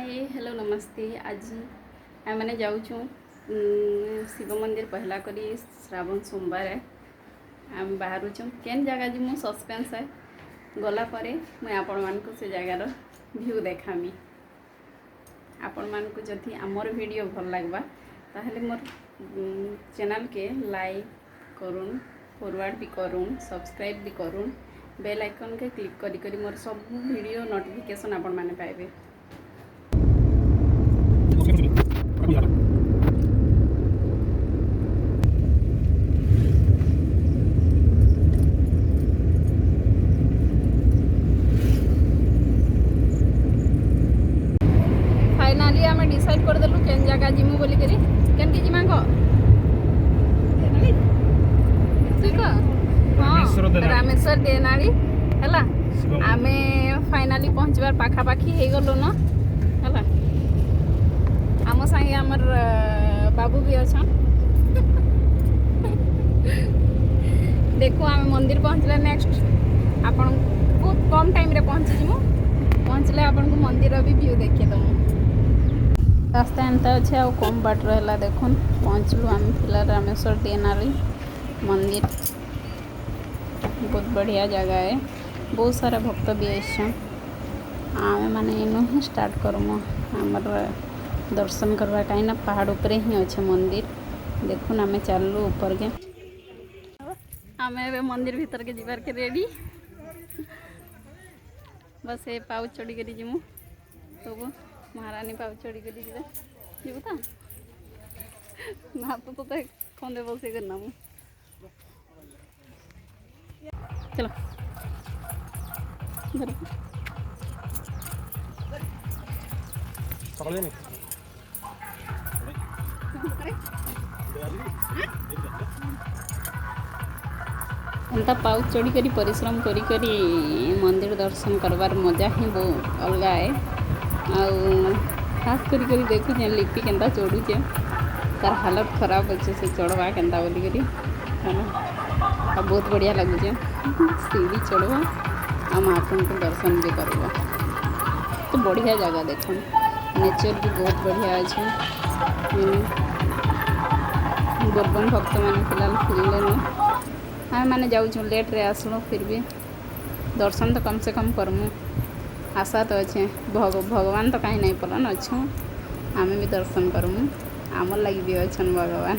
Hi hello नमस्ते। आज आम मैंने जाऊँ शिव मंदिर पहला करी श्रावण सोमवार आम बाहर केन जगह जी मु सस्पेंस है गला परे मुझे आपण मानक से जगार व्यू देखामी। आपण मानक जदि आमर वीडियो भल लगवा ताहले मोर चैनल के लाइक करूँ, फॉरवर्ड भी करूँ, सब्सक्राइब भी करूँ, बेल आइकन के क्लिक करी करी मोर सब वीडियो नोटिफिकेशन आपण माने पाइबे। फाइनाली आम डिसाइड करदेलु केन जगह जिमु बोली करी केन के जिमा को ठीक है रामेश्वर देनाड़ी हैला आमे फाइनाली पहुँचबार पाखापाखी हे गलो न हैला आम संगे आमर बाबू भी अच्छा देखो आम मंदिर पहुँचले नेक्स्ट आपन बहुत कम टाइम रे पहुँची जिमु पहुँचले आपन को मंदिर भी व्यू देखिए दमु। रास्ता एंता अच्छे आ कम बाट रहा देखुन पहुँचलु आम फिलहाल रामेश्वर देनाली मंदिर बहुत बढ़िया जगह है, बहुत सारा भक्त भी आए आम मैंने इनू ही स्टार्ट करमु आमर दर्शन करवा कहीं पहाड़ उपरे ही अच्छे मंदिर देखुन आम चलू ऊपर के आम मंदिर भीतर के जीवार के रेडी बस ये पाउ चढ़ी कर जीमु सब महारानी पाउ चढ़ी कर जीव तो ना तो खंदे बस करना मु चलो एंता पाउ चढ़ी करी परिश्रम करी करी मंदिर दर्शन करवार मजा ही बहुत अलग है। आउ खास करी करी देखु जे लिपि केंता चढ़ुचे तार हालत खराब अच्छे से चढ़वा केंता बोली करी आ बहुत बढ़िया लगुचे सीढ़ी चढ़वा आ महाप्रभु को दर्शन भी करवा तो बढ़िया जगह देखो नेचर भी बहुत बढ़िया अच्छे। बोलबम भक्त मैंने फिलहाल फिरले आम मैंने जाऊँ लेट रे आसलु फिर भी दर्शन तो कम से कम करमु आशा तो अच्छे भगवान तो कहीं नहीं पलन अच्छु आम भी दर्शन करमु आमर लगी भी अच्छन भगवान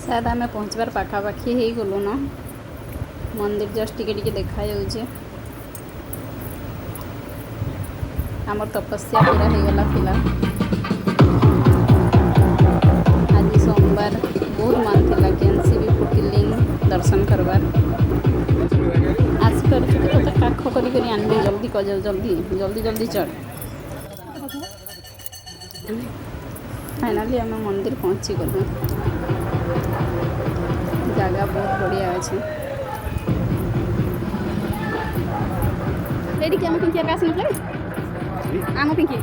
शायद आम पहुँचबार पाखापाखी हो गलु न मंदिर जस्ट टिके देखा जाऊे आमर तपस्या पूरा हो गला फिलहाल आज सोमवार बहुत मन थी कैंसी भी फुटिलिंग दर्शन करवार आसपार तो काख कर आनबे जल्दी कर जल्दी जल्दी जल्दी चढ़ फाइनाली आम मंदिर पहुँची गलु जगह बहुत बढ़िया अच्छे लेडी आम पिंकी आकाश मतलब आम पिंकी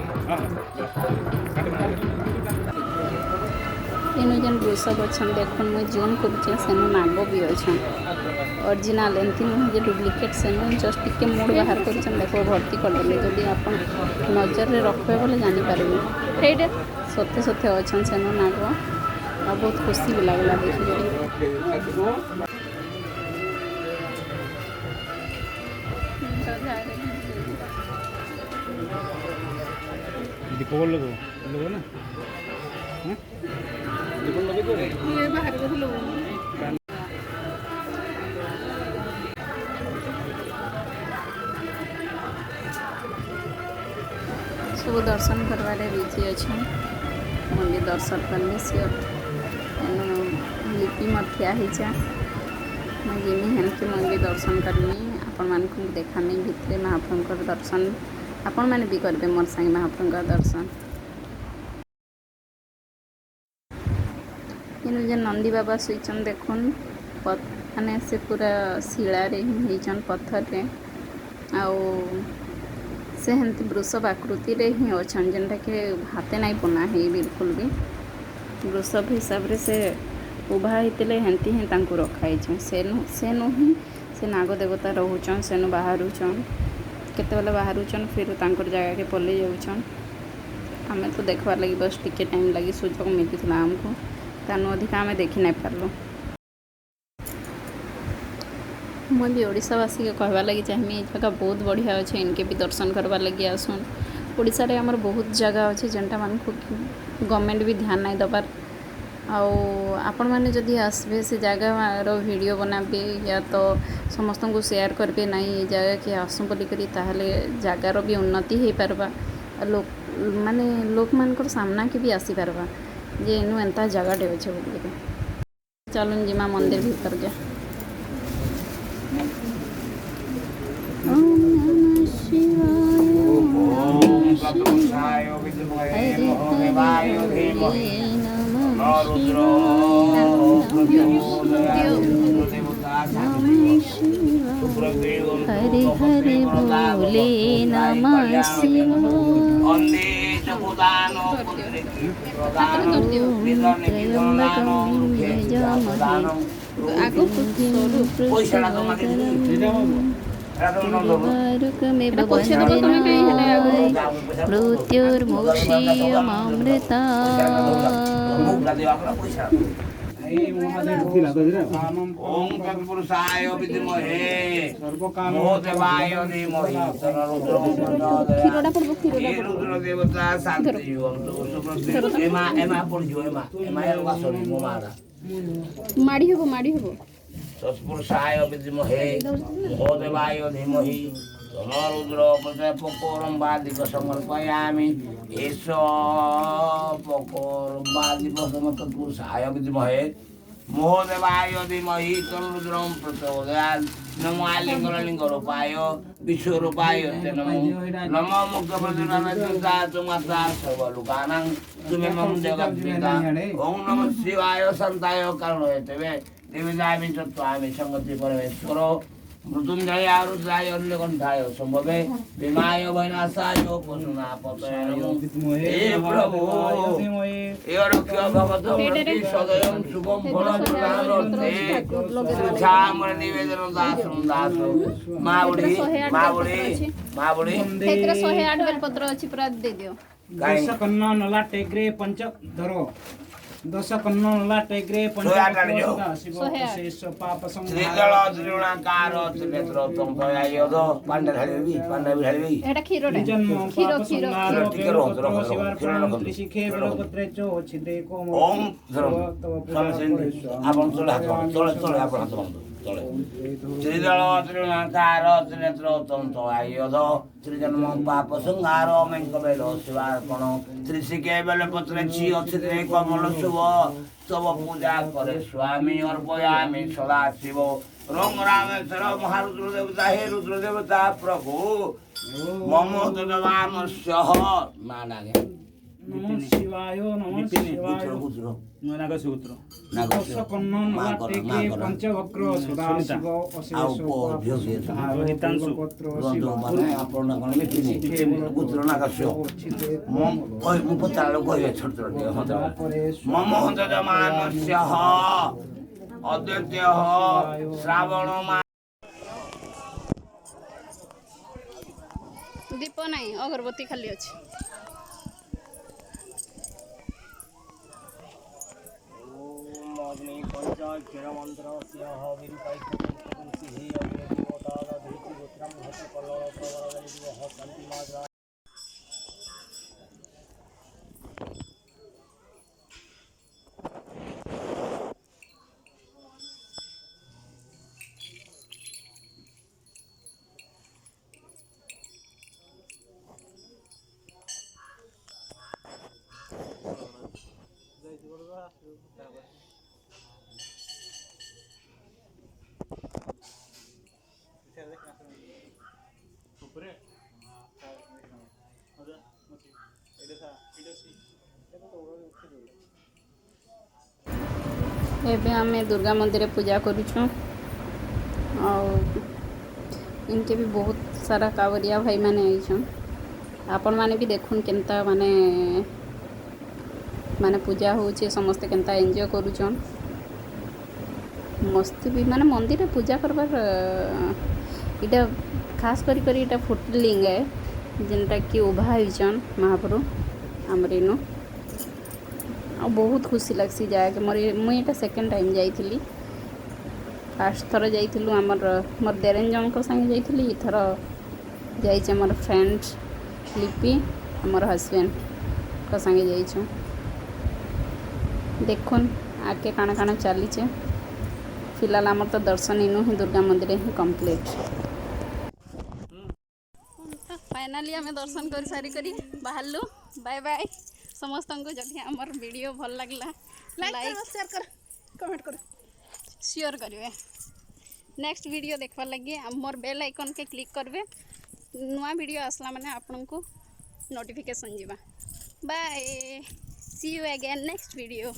इन जेन वृषभ अच्छा देख मुझे जूम कर सेनु नाग भी अच्छा ओरिजिनल एमती नुहे डुप्लिकेट सेनु जस्ट टिके मूड बाहर कर देख भर्ती करदे जदि आप नजर में रखे बोले जानीपर सत्य सत्य अच्छा सेनु नाग आ बहुत खुशी भी लगला देखिए दीपक लोगो ना ये बाहर को लोग सब दर्शन करवारे बिजी अच्छे मंदिर दर्शन करने से लिपि मथिया हिचा मैं जिमी हेनके मंदिर दर्शन करनी आपण मानक देखामी भितर महाप्रभु दर्शन आपण मैंने भी करेंगे मोर संगे महाप्रभु दर्शन इन जे नंदी बाबा सुईचन देखुन माने से पूरा शिलार ही पत्थर रे आउ से हेंती वृषभ आकृति रे ही अच्छा जेनटा के हाथे नहीं बना है बिल्कुल भी वृषभ हिसाब से उभा होते हेंती ही रखाई सेनु ही से नाग देवता रोचन सेनु बाहरुचन केतेबेले बाहरुचन फिर तांकर जगह के पलि जाउछन आमे तो देखबार लगी बस टिके टाइम लगी सुजोग मिलुला हमको तानु अधिक आमे देखि नहीं पारलु मैं भी ओडावासी के कहबार लगी चाहिए ये जगह बहुत बढ़िया अच्छे इनके भी दर्शन करवार लगी आसन ओडिशा रे हमर बहुत जगह अच्छे जेनटा मान को गवर्नमेंट भी ध्यान नहीं दबार आपण मैंने जदि आसबे से जगह रो वीडियो बनाबे या तो समस्त को शेयर करबे नहीं ये जगह के आसू बोलिक ताहले जगार भी उन्नति हो पारबा लोक माने लोक मानकर सामना के भी आसी पारबा जे इनु एंता जगह डे अच्छे बोलिक चलून जिमा मंदिर भीतर जा ओम नमः शिवाय हरे हरे बोले नमः शिवाय मृत्युर्मोक्षीयमृता ओम तत्पुरुषाय विद्महे सर्वकामोदेवाय धीमहि हे रुद्र देवता शांति ओम एमा एमा पड़जो एमा एलवा सरी मोमारा माड़ी हबो तत्पुरुषाय विद्महे महोदेवाय धीमहि रुद्र पकोरम बादिक समर्पयामि एष पकोरम बादिक तत्पुरुषाय विद्महे महोदेवाय धीमहि तन्रुद्रं प्रचोदयात् नमो लिंग रूपाय विश्व रूपाय नमो नमो मुक्त प्रचोदनात् माता सर्वलोकानां तुमेमं जगद्विदा ओम नमः शिवाय संताय करुणेतवे देवदामि तत्त्वामि संगति परमेश्वरो मृत्युंजय रुद्राय नीलकंठाय संभवे विमाय वैनाशाय पशुनापतये नमो हे प्रभु हे रक्ष भगवतो प्रति सदयं शुभं फलं प्रदानोते श्यामर निवेदन दास मावड़ी क्षेत्र 108 बेलपत्र अछि पूरा दे दियो दश कन्ना नला टेकरे पंच धरो दश कन्ना नला टेकरे पंच शेष पाप श्रीदल द्रोणाकार नेत्र तम तयायदो पांडे ढालिबी एटा खीरोटा खीरो टिके रो शिखे बेलपत्रे चो छिदे को ओम आपण चले आपण हाथ श्रीदल त्रिणाकार त्रिनेत्र तम तयायद त्रिजन्म पाप संहार मेंकबेल शिवार्पण त्रिशिके बेलपत्रे छि अच्छे कमल शुभ तब पूजा करे स्वामी अर्पयामि सदा शिव रंग रामेश्वर महारुद्र देवता हे रुद्र देवता प्रभु मम तदवामस्यः नानागे नमो शिवाय नमो शिवाय नागसूत्र दश कन्ना नला टेकरे पंच वक्र सदा शिव अशेष पत्र आपण कोन मिटिनी पुत्र नागस्यो मम पचालो कहिए छोट छोट मम तदवामस्यः अद्वितीयः श्रावण मास दीप नहीं अगरबत्ती खाली अछि अग्नि पंचाक्षर मंत्र स्यः विरुपाइकंसि अग्नि देवता धृति गोत्रम हति कल्लव प्रवरदनि दिवः शांति मात्रा एबे आमे दुर्गा मंदिर पूजा करूछो और इनके भी बहुत सारा कावरिया भाई माने आइछन आपण माने भी देखुन केनता माने माने पूजा होचे समस्त केनता एन्जॉय करूछन मस्ती भी माने मंदिर पूजा करबार इटा खास करी करी इटा फुटलिंग है जेनटा कि उभा होइछन महाप्रभु हमर इनो आ बहुत खुशी लगसी जाके मुई एटा सेकेंड टाइम जाइथिली फास्ट थर जाइथिलु हमर मोर देरेन जन को संगे जाइथिली इथर जाइछे मोर फ्रेंड लिपि हमर हस्बैंड को संगे जाइछु देखुन आके काना काना चलीचे फिलहाल आमर तो दर्शन इनु ही दुर्गा मंदिर ही कंप्लीट फाइनाली आम दर्शन कर सारी करी बाहरलु बाय बाय समस्त को जदि आमर वीडियो भल लगला लाइक शेयर कर कमेंट कर शेयर करेंगे नेक्स्ट वीडियो देखवार लगे मोर बेल आइकन के क्लिक करबे नुआ वीडियो आसला माने आपन को नोटिफिकेशन जीवा bye see you again next video.